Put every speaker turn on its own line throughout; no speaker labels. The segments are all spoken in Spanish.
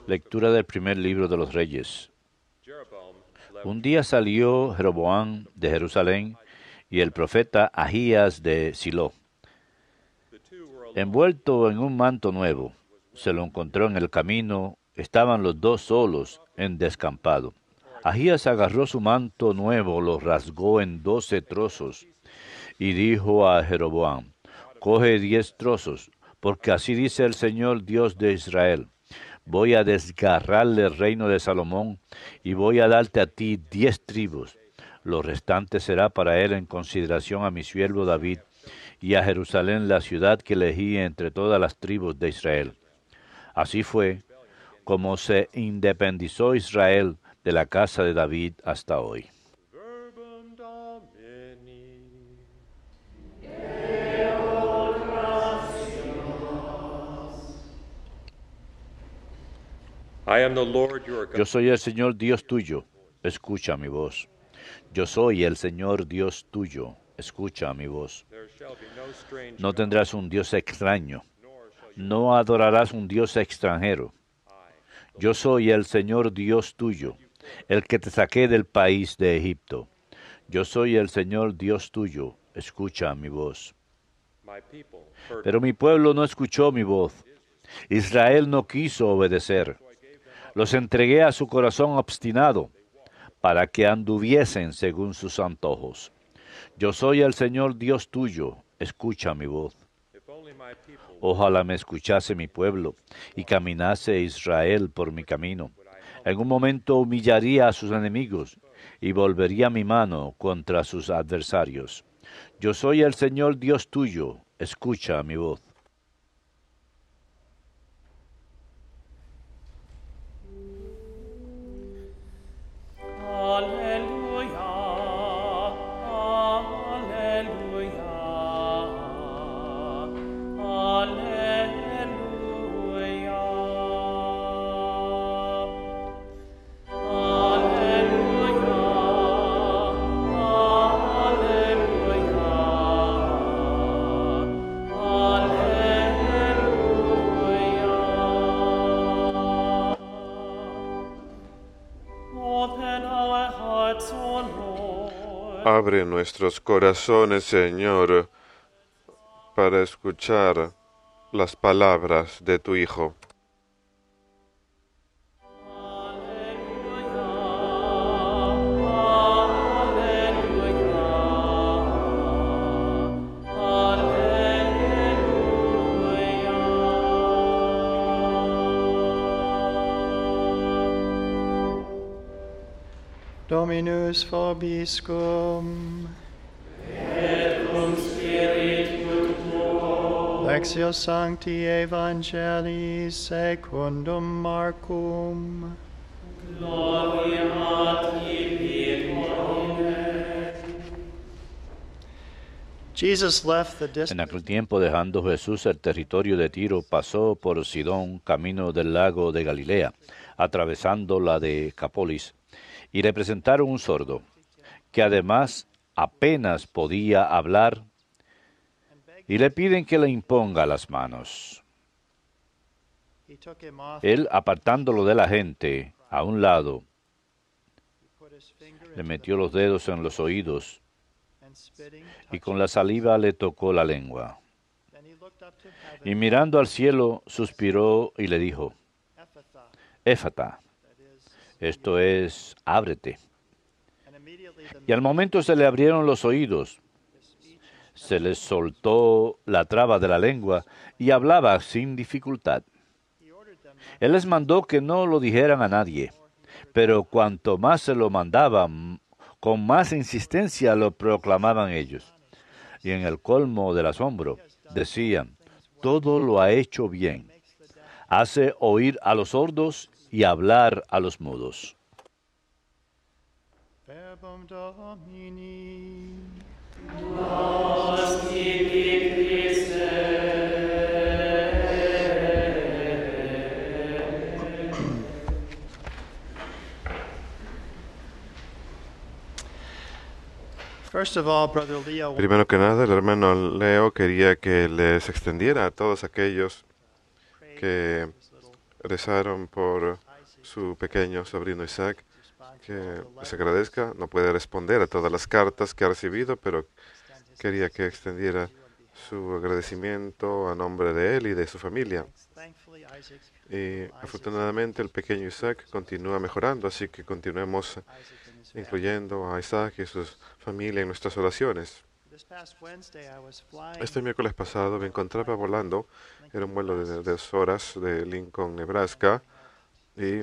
Lectura del primer libro de los Reyes. Un día salió Jeroboam de Jerusalén y el profeta Ahías de Silo, envuelto en un manto nuevo. Se lo encontró en el camino. Estaban los dos solos en descampado. Ahías agarró su manto nuevo, lo rasgó en 12 trozos y dijo a Jeroboam: coge 10 trozos, porque así dice el Señor Dios de Israel: voy a desgarrarle el reino de Salomón y voy a darte a ti 10 tribus. Lo restante será para él en consideración a mi siervo David y a Jerusalén, la ciudad que elegí entre todas las tribus de Israel. Así fue como se independizó Israel de la casa de David hasta hoy. Yo soy el Señor Dios tuyo, escucha mi voz. Yo soy el Señor Dios tuyo, escucha mi voz. No tendrás un Dios extraño, no adorarás un Dios extranjero. Yo soy el Señor Dios tuyo, el que te saqué del país de Egipto. Yo soy el Señor Dios tuyo, escucha mi voz. Pero mi pueblo no escuchó mi voz. Israel no quiso obedecer. Los entregué a su corazón obstinado, para que anduviesen según sus antojos. Yo soy el Señor Dios tuyo, escucha mi voz. Ojalá me escuchase mi pueblo, y caminase Israel por mi camino. En un momento humillaría a sus enemigos, y volvería mi mano contra sus adversarios. Yo soy el Señor Dios tuyo, escucha mi voz.
Abre nuestros corazones, Señor, para escuchar las palabras de tu Hijo.
Dominus vobiscum.
Et cum spiritu tuo.
Lectio Sancti Evangelii secundum Marcum.
Gloria a tibi, Domine.
Jesus left the
En
distant.
aquel tiempo, dejando Jesús el territorio de Tiro, pasó por Sidón, camino del lago de Galilea, atravesando la de Capolis, y le presentaron un sordo, que además apenas podía hablar, y le piden que le imponga las manos.
He took him off.
Él, apartándolo de la gente, a un lado,
Put his finger
le
into
metió los dedos en los oídos,
the and spitting.
y con la saliva le tocó la lengua.
Then he looked up to heaven.
Y mirando al cielo, suspiró y le dijo:
Ephatha,
Éfata,
that is.
esto es, ábrete.
And immediately the
Y al momento se le abrieron los oídos,
speech
se le soltó la traba de la lengua y hablaba sin dificultad.
he ordered them not.
Él les mandó que no lo dijeran a nadie, pero cuanto más se lo mandaban, con más insistencia lo proclamaban ellos. Y en el colmo del asombro decían: todo lo ha hecho bien. Hace oír a los sordos y hablar a los mudos.
Verbum Domini.
Nos tibi Christe.
First of all, Brother Leo,
Primero que nada, el hermano Leo quería que les extendiera a todos aquellos que rezaron por su pequeño sobrino Isaac, que se agradezca. No puede responder a todas las cartas que ha recibido, pero quería que extendiera su agradecimiento a nombre de él y de su familia. Y afortunadamente el pequeño Isaac continúa mejorando, así que continuemos incluyendo a Isaac y su familia en nuestras oraciones. Este miércoles pasado me encontraba volando, era un vuelo de 2 horas de Lincoln, Nebraska, y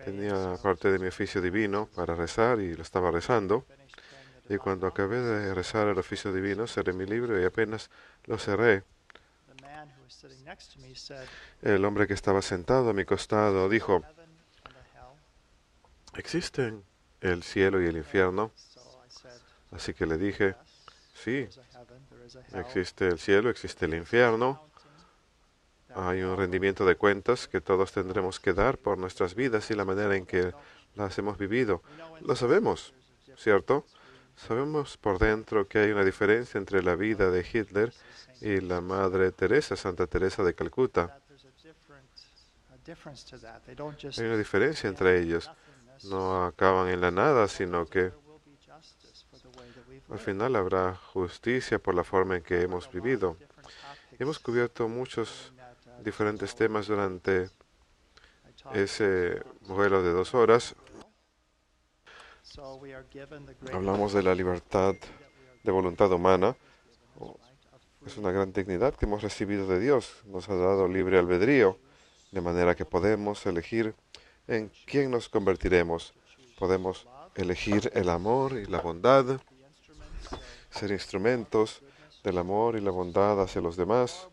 tenía parte de mi oficio divino para rezar y lo estaba rezando. Y cuando acabé de rezar el oficio divino, cerré mi libro y apenas lo cerré, el hombre que estaba sentado a mi costado dijo: ¿existen el cielo y el infierno? Así que le dije: sí, existe el cielo, existe el infierno. Hay un rendimiento de cuentas que todos tendremos que dar por nuestras vidas y la manera en que las hemos vivido. Lo sabemos, ¿cierto? Sabemos por dentro que hay una diferencia entre la vida de Hitler y la Madre Teresa, Santa Teresa de Calcuta. Hay una diferencia entre ellos. No acaban en la nada, sino que al final habrá justicia por la forma en que hemos vivido. Hemos cubierto muchos diferentes temas durante ese vuelo de 2 horas. Hablamos de la libertad de voluntad humana. Es una gran dignidad que hemos recibido de Dios. Nos ha dado libre albedrío, de manera que podemos elegir en quién nos convertiremos. Podemos elegir el amor y la bondad, ser instrumentos del amor y la bondad hacia los demás,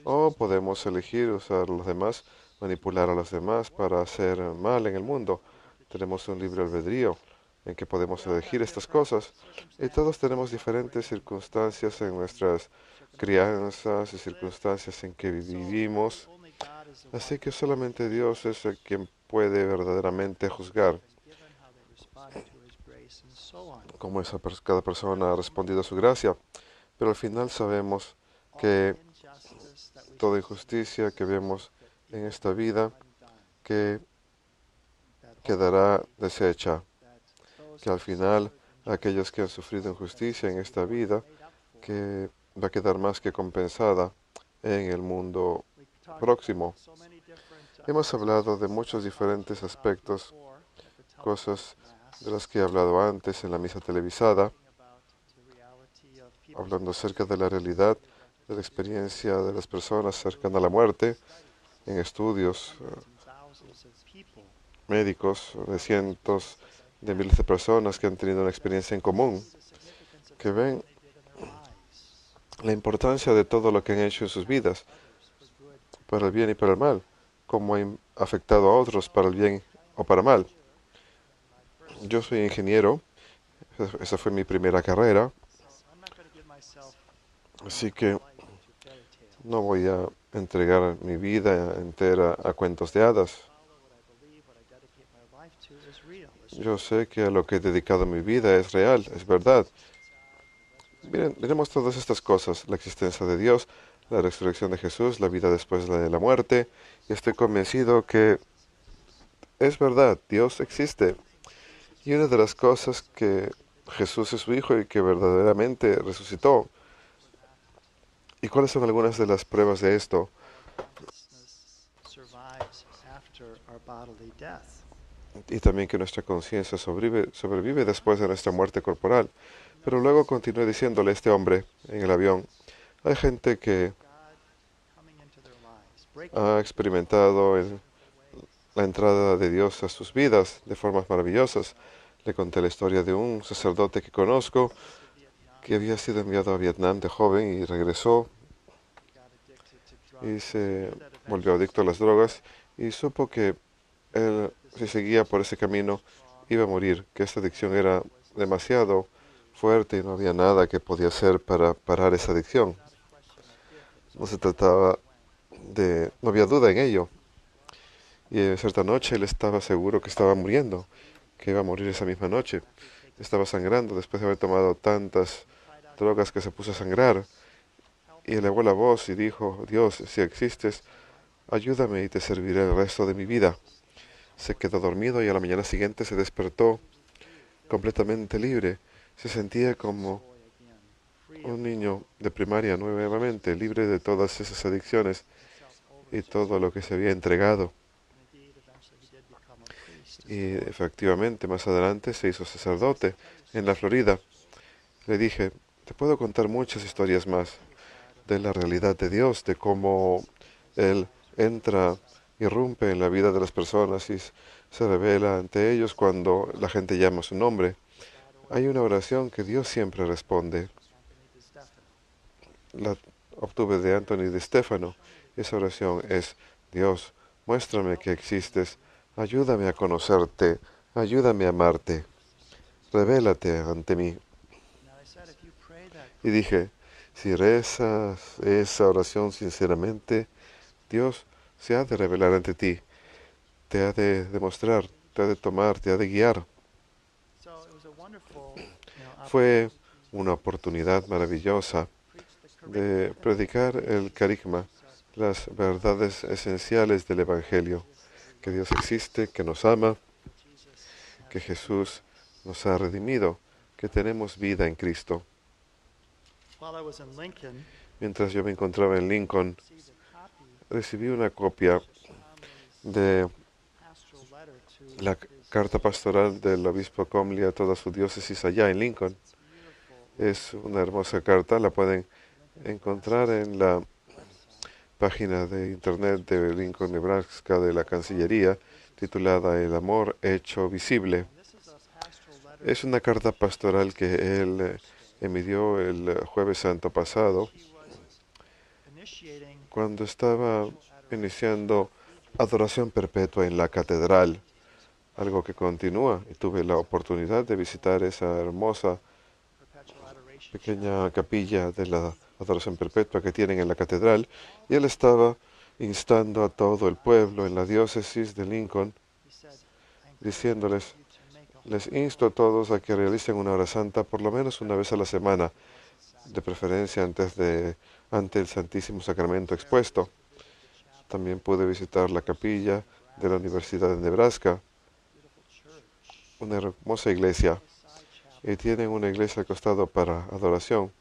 o podemos elegir usar a los demás, manipular a los demás para hacer mal en el mundo. Tenemos un libre albedrío en que podemos elegir estas cosas, y todos tenemos diferentes circunstancias en nuestras crianzas y circunstancias en que vivimos, así que solamente Dios es el quien puede verdaderamente juzgar cómo cada persona ha respondido a su gracia. Pero al final sabemos que toda injusticia que vemos en esta vida que quedará deshecha, que al final aquellos que han sufrido injusticia en esta vida que va a quedar más que compensada en el mundo próximo. Hemos hablado de muchos diferentes aspectos, cosas de las que he hablado antes en la misa televisada, hablando acerca de la realidad, de la experiencia de las personas cercanas a la muerte, en estudios médicos de cientos de miles de personas que han tenido una experiencia en común, que ven la importancia de todo lo que han hecho en sus vidas, para el bien y para el mal, cómo han afectado a otros para el bien o para mal. Yo soy ingeniero, esa fue mi primera carrera, así que no voy a entregar mi vida entera a cuentos de hadas. Yo sé que a lo que he dedicado mi vida es real, es verdad. Miren, miremos todas estas cosas, la existencia de Dios, la resurrección de Jesús, la vida después de la muerte, y estoy convencido que es verdad, Dios existe. Y una de las cosas que Jesús es su Hijo y que verdaderamente resucitó. ¿Y cuáles son algunas de las pruebas de esto? Y también que nuestra conciencia sobrevive después de nuestra muerte corporal. Pero luego continué diciéndole a este hombre en el avión, hay gente que ha experimentado la entrada de Dios a sus vidas de formas maravillosas. Le conté la historia de un sacerdote que conozco que había sido enviado a Vietnam de joven y regresó y se volvió adicto a las drogas y supo que él, si seguía por ese camino, iba a morir, que esta adicción era demasiado fuerte y no había nada que podía hacer para parar esa adicción. No se trataba no había duda en ello. Y cierta noche él estaba seguro que estaba muriendo, que iba a morir esa misma noche. Estaba sangrando después de haber tomado tantas drogas que se puso a sangrar. Y elevó la voz y dijo, Dios, si existes, ayúdame y te serviré el resto de mi vida. Se quedó dormido y a la mañana siguiente se despertó completamente libre. Se sentía como un niño de primaria nuevamente, libre de todas esas adicciones y todo lo que se había entregado. Y efectivamente, más adelante se hizo sacerdote en la Florida. Le dije, te puedo contar muchas historias más de la realidad de Dios, de cómo Él entra, irrumpe en la vida de las personas y se revela ante ellos cuando la gente llama su nombre. Hay una oración que Dios siempre responde. La obtuve de Anthony de Stefano. Esa oración es: Dios, muéstrame que existes, ayúdame a conocerte, ayúdame a amarte, revélate ante mí. Y dije, si rezas esa oración sinceramente, Dios se ha de revelar ante ti, te ha de demostrar, te ha de tomar, te ha de guiar. Fue una oportunidad maravillosa de predicar el carisma, las verdades esenciales del Evangelio, que Dios existe, que nos ama, que Jesús nos ha redimido, que tenemos vida en Cristo. Mientras yo me encontraba en Lincoln, recibí una copia de la carta pastoral del obispo Comley a toda su diócesis allá en Lincoln. Es una hermosa carta, la pueden encontrar en la página de internet de Lincoln, Nebraska, de la Cancillería, titulada El amor hecho visible. Es una carta pastoral que él emitió el Jueves Santo pasado, cuando estaba iniciando adoración perpetua en la catedral, algo que continúa, y tuve la oportunidad de visitar esa hermosa pequeña capilla de la adoración perpetua que tienen en la catedral, y él estaba instando a todo el pueblo en la diócesis de Lincoln, diciéndoles: les insto a todos a que realicen una hora santa por lo menos una vez a la semana, de preferencia ante el Santísimo Sacramento expuesto. También pude visitar la capilla de la Universidad de Nebraska, una hermosa iglesia, y tienen una iglesia al costado para adoración.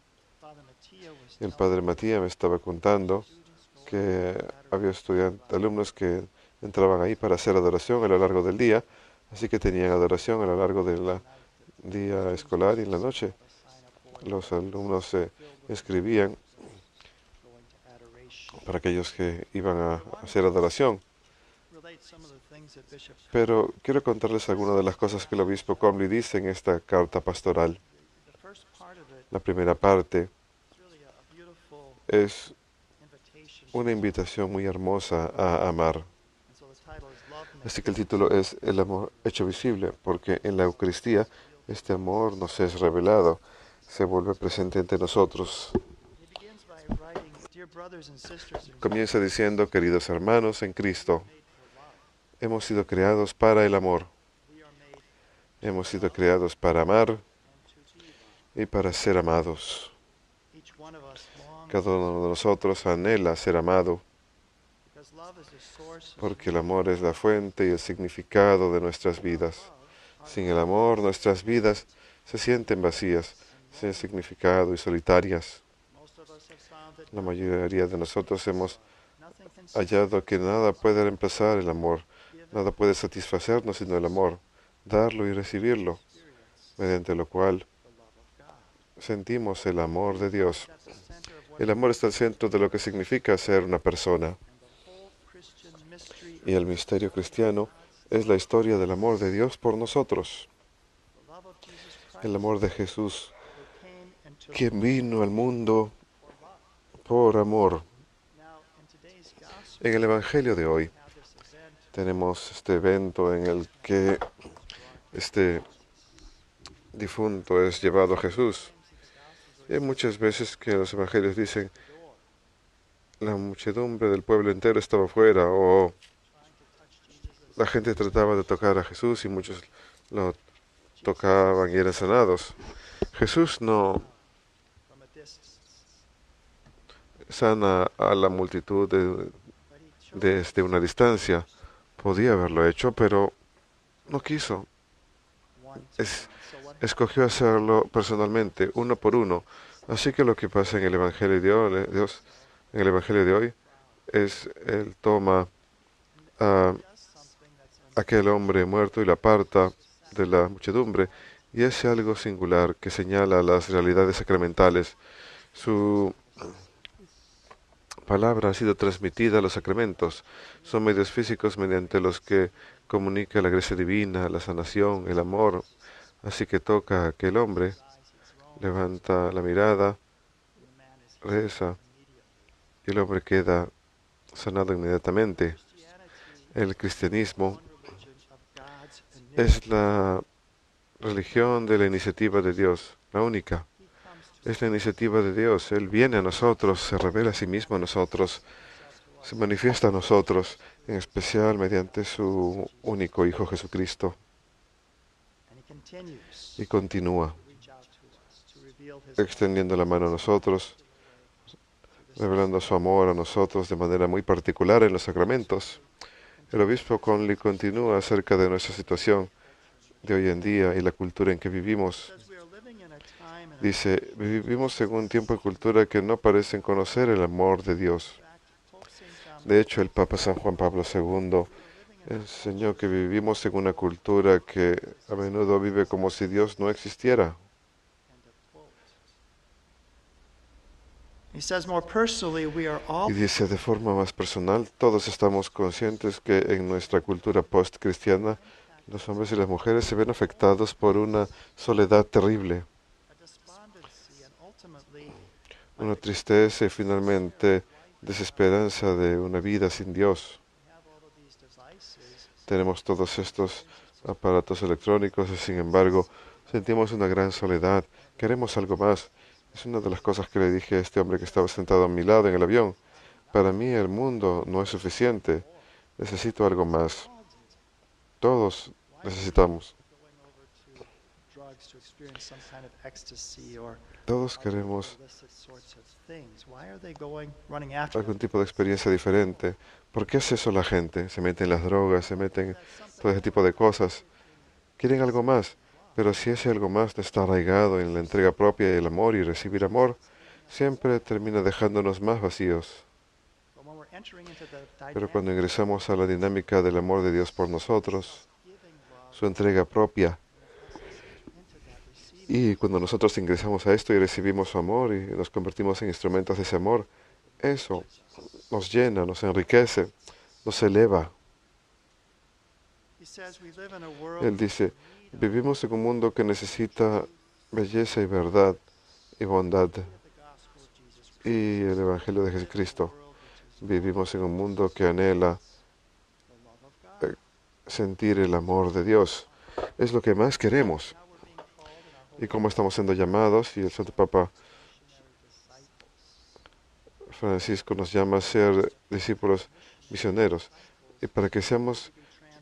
El padre Matías me estaba contando que había alumnos que entraban ahí para hacer adoración a lo largo del día, así que tenían adoración a lo largo del día escolar y en la noche. Los alumnos se inscribían para aquellos que iban a hacer adoración. Pero quiero contarles algunas de las cosas que el obispo Comley dice en esta carta pastoral. La primera parte es una invitación muy hermosa a amar. Así que el título es El amor hecho visible, porque en la Eucaristía este amor nos es revelado, se vuelve presente entre nosotros. Comienza diciendo: queridos hermanos en Cristo, hemos sido creados para el amor. Hemos sido creados para amar y para ser amados. Cada uno de nosotros anhela ser amado, porque el amor es la fuente y el significado de nuestras vidas. Sin el amor, nuestras vidas se sienten vacías, sin significado y solitarias. La mayoría de nosotros hemos hallado que nada puede reemplazar el amor, nada puede satisfacernos sino el amor, darlo y recibirlo, mediante lo cual sentimos el amor de Dios. El amor está al centro de lo que significa ser una persona. Y el misterio cristiano es la historia del amor de Dios por nosotros. El amor de Jesús, quien vino al mundo por amor. En el Evangelio de hoy tenemos este evento en el que este difunto es llevado a Jesús. Y hay muchas veces que los evangelios dicen: la muchedumbre del pueblo entero estaba afuera, o la gente trataba de tocar a Jesús y muchos lo tocaban y eran sanados. Jesús no sana a la multitud desde una distancia. Podía haberlo hecho, pero no quiso. Escogió hacerlo personalmente, uno por uno. Así que lo que pasa en el Evangelio de Dios, en el Evangelio de hoy, es Él toma a aquel hombre muerto y lo aparta de la muchedumbre, y es algo singular que señala las realidades sacramentales. Su palabra ha sido transmitida a los sacramentos. Son medios físicos mediante los que comunica la gracia divina, la sanación, el amor. Así que toca a aquel hombre, levanta la mirada, reza, y el hombre queda sanado inmediatamente. El cristianismo es la religión de la iniciativa de Dios, la única. Es la iniciativa de Dios. Él viene a nosotros, se revela a sí mismo a nosotros, se manifiesta a nosotros, en especial mediante su único Hijo Jesucristo. Y continúa extendiendo la mano a nosotros, revelando su amor a nosotros de manera muy particular en los sacramentos. El obispo Conley continúa acerca de nuestra situación de hoy en día y la cultura en que vivimos. Dice, vivimos en un tiempo y cultura que no parecen conocer el amor de Dios. De hecho, el Papa San Juan Pablo II enseñó que vivimos en una cultura que a menudo vive como si Dios no existiera. Y dice, de forma más personal, todos estamos conscientes que en nuestra cultura post-cristiana, los hombres y las mujeres se ven afectados por una soledad terrible, una tristeza y finalmente desesperanza de una vida sin Dios. Tenemos todos estos aparatos electrónicos y sin embargo sentimos una gran soledad. Queremos algo más. Es una de las cosas que le dije a este hombre que estaba sentado a mi lado en el avión. Para mí el mundo no es suficiente. Necesito algo más. Todos necesitamos. Todos queremos algún tipo de experiencia diferente. ¿Por qué hace eso la gente? Se mete en las drogas, se meten en todo ese tipo de cosas. Quieren algo más, pero si ese algo más no está arraigado en la entrega propia y el amor y recibir amor, siempre termina dejándonos más vacíos. Pero cuando ingresamos a la dinámica del amor de Dios por nosotros, su entrega propia, y cuando nosotros ingresamos a esto y recibimos su amor y nos convertimos en instrumentos de ese amor, eso nos llena, nos enriquece, nos eleva. Él dice, vivimos en un mundo que necesita belleza y verdad y bondad y el Evangelio de Jesucristo. Vivimos en un mundo que anhela sentir el amor de Dios. Es lo que más queremos. Y como estamos siendo llamados, y el Santo Papa Francisco nos llama a ser discípulos misioneros. Y para que seamos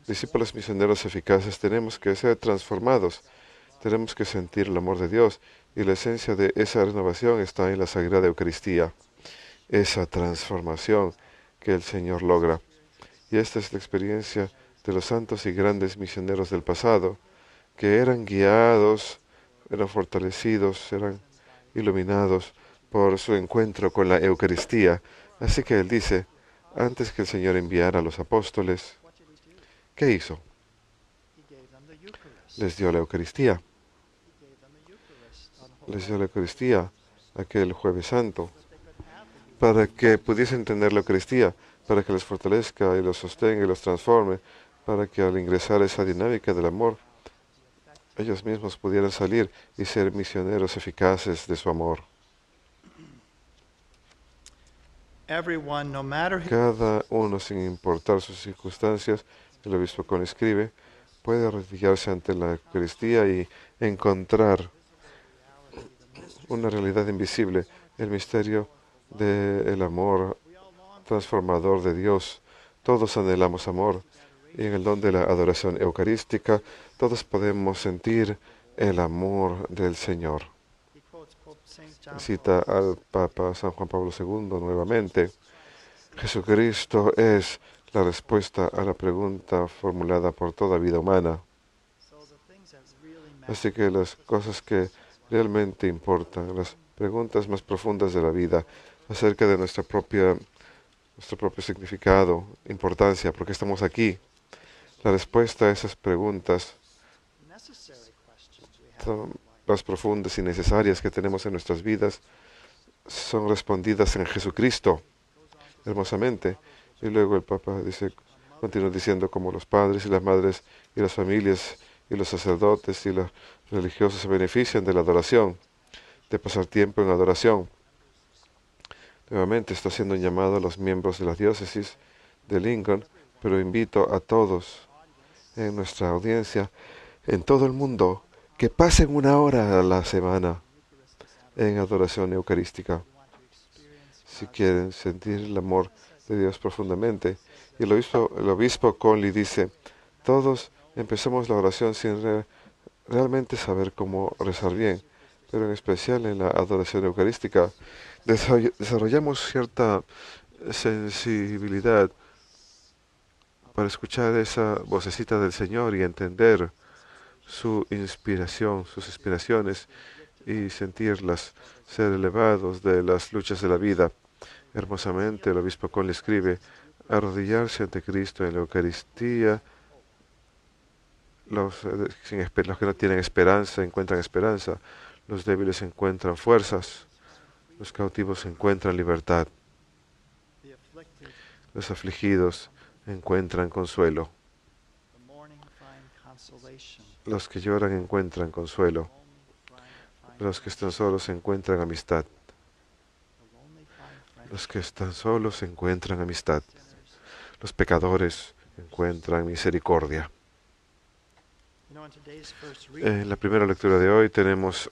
discípulos misioneros eficaces, tenemos que ser transformados. Tenemos que sentir el amor de Dios. Y la esencia de esa renovación está en la Sagrada Eucaristía. Esa transformación que el Señor logra. Y esta es la experiencia de los santos y grandes misioneros del pasado, que eran guiados, eran fortalecidos, eran iluminados por su encuentro con la Eucaristía. Así que él dice, antes que el Señor enviara a los apóstoles, ¿qué hizo? Les dio la Eucaristía. Les dio la Eucaristía aquel Jueves Santo, para que pudiesen tener la Eucaristía, para que les fortalezca y los sostenga y los transforme, para que al ingresar a esa dinámica del amor, ellos mismos pudieran salir y ser misioneros eficaces de su amor. Cada uno, sin importar sus circunstancias, el obispo Con escribe, puede arrodillarse ante la Eucaristía y encontrar una realidad invisible, el misterio del amor transformador de Dios. Todos anhelamos amor. Y en el don de la adoración eucarística, todos podemos sentir el amor del Señor. Cita al Papa San Juan Pablo II nuevamente. Jesucristo es la respuesta a la pregunta formulada por toda vida humana.
So the things that really matter
Así que las cosas que realmente importan, las preguntas más profundas de la vida, acerca de nuestro propio significado, importancia, por qué estamos aquí. La respuesta a esas preguntas
necessary questions we have
son más profundas y necesarias que tenemos en nuestras vidas, son respondidas en Jesucristo, hermosamente. Y luego el Papa continúa diciendo como los padres y las madres y las familias y los sacerdotes y los religiosos se benefician de la adoración, de pasar tiempo en adoración. Nuevamente está haciendo un llamado a los miembros de la diócesis de Lincoln, pero invito a todos en nuestra audiencia, en todo el mundo, que pasen 1 hora a la semana en adoración eucarística. Si quieren sentir el amor de Dios profundamente. Y el obispo Conley dice, todos empezamos la oración sin realmente saber cómo rezar bien, pero en especial en la adoración eucarística desarrollamos cierta sensibilidad para escuchar esa vocecita del Señor y entender su inspiración, sus inspiraciones y sentirlas, ser elevados de las luchas de la vida. Hermosamente el obispo Conley escribe, arrodillarse ante Cristo en la Eucaristía. Los que no tienen esperanza encuentran esperanza, los débiles encuentran fuerzas, los cautivos encuentran libertad,
the afflicted,
los afligidos encuentran consuelo,
the mourning find consolation,
los que lloran encuentran consuelo, los que están solos encuentran amistad,
the lonely find friendship,
los que están solos encuentran amistad, los pecadores encuentran misericordia.
You know, in today's first reading,
En la primera lectura de hoy tenemos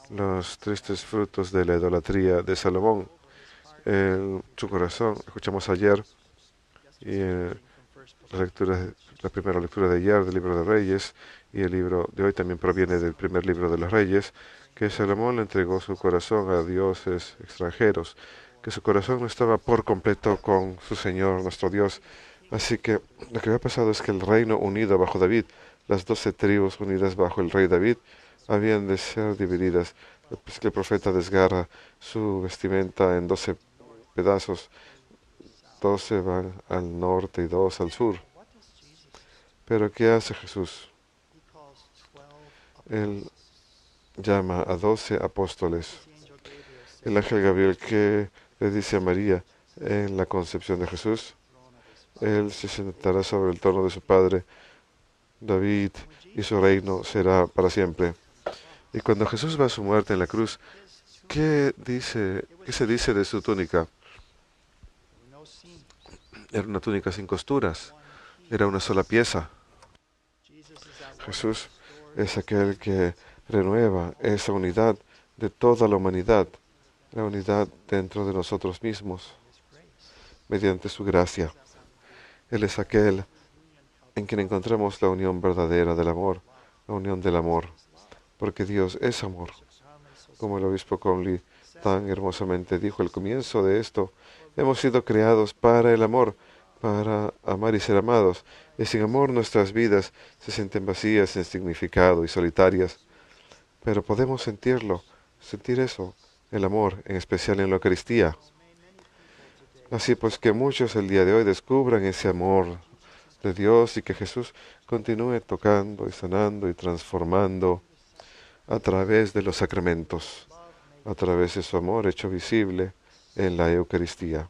los tristes frutos de la idolatría de Salomón. En su corazón, escuchamos ayer y la primera lectura de ayer del libro de Reyes, y el libro de hoy también proviene del primer libro de los Reyes, que Salomón le entregó su corazón a dioses extranjeros, que su corazón no estaba por completo con su Señor, nuestro Dios. Así que lo que había pasado es que el reino unido bajo David, las 12 tribus unidas bajo el rey David, habían de ser divididas. Pues que el profeta desgarra su vestimenta en 12 pedazos. 12 van al norte y 2 al sur.
what does Jesus do?
Pero ¿qué hace Jesús?
He calls 12
Él llama a 12 apóstoles.
the angel Gabriel said,
El ángel Gabriel, que le dice a María en la concepción de Jesús, Él se sentará sobre el trono de su padre David y su reino será para siempre. Y cuando Jesús va a su muerte en la cruz, ¿qué se dice de su túnica?
no seam.
Era una túnica sin costuras, era una sola pieza.
Jesus is that one
Jesús es aquel que renueva esa unidad de toda la humanidad, la unidad dentro de nosotros mismos, mediante su gracia. Él es aquel en quien encontramos la unión verdadera del amor, la unión del amor, porque Dios es amor. Como el obispo Conley tan hermosamente dijo al comienzo de esto, hemos sido creados para el amor, para amar y ser amados, y sin amor nuestras vidas se sienten vacías, sin significado y solitarias. Pero podemos sentir eso, el amor, en especial en la Eucaristía. Así pues que muchos el día de hoy descubran ese amor de Dios y que Jesús continúe tocando y sanando y transformando a través de los sacramentos, a través de su amor hecho visible en la Eucaristía.